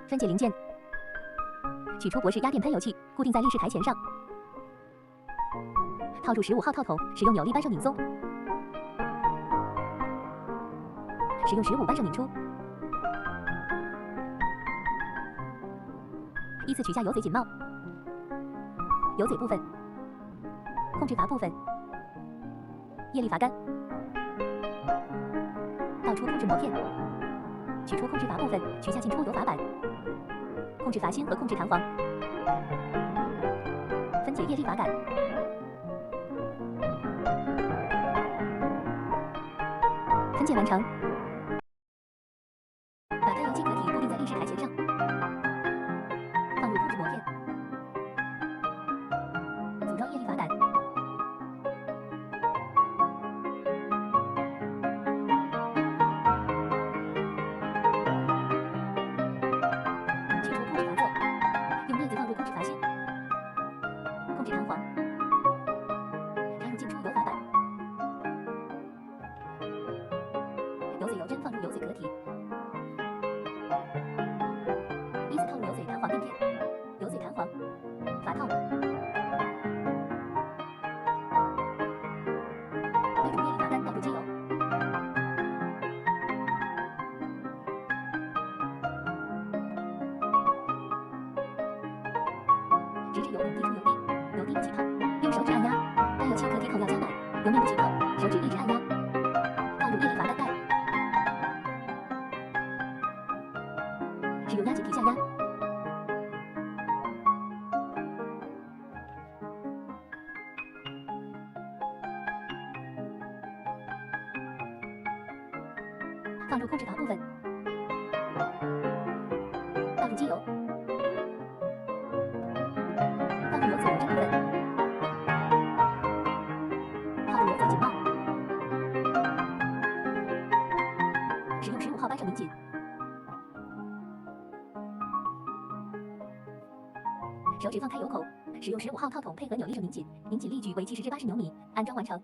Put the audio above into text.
分解零件。取出博士压电喷油器，固定在立式台前上。套入15号套筒，使用扭力扳手拧松。使用15扳手拧出。依次取下油嘴紧帽。油嘴部分。控制阀部分。液力阀杆。倒出控制膜片。取出控制阀部分，取下进出油阀板。控制阀芯和控制弹簧。分解液力阀杆。分解完成。把喷油器壳体固定在立式台前上。放入控制膜片。组装液力阀杆。取出控制阀座，用镊子放入控制阀芯。控制弹簧。插入进出油阀板。油嘴油针放入油嘴壳体。依次套入油嘴弹簧垫片、油嘴弹簧、阀套。对准液力阀杆倒入机油。直至油孔滴出油滴，油滴不起泡，用手指按压。喷油器壳体口要加满，油面不起泡，手指一直按压。放入液力阀杆盖。使用压紧皮下压。放入控制阀部分。倒入机油。放入油嘴油针部分。套入油嘴紧帽。使用15号扳手拧紧。手指放开油口，使用15号套筒配合扭力手拧紧，拧紧力矩为70至80牛米，安装完成。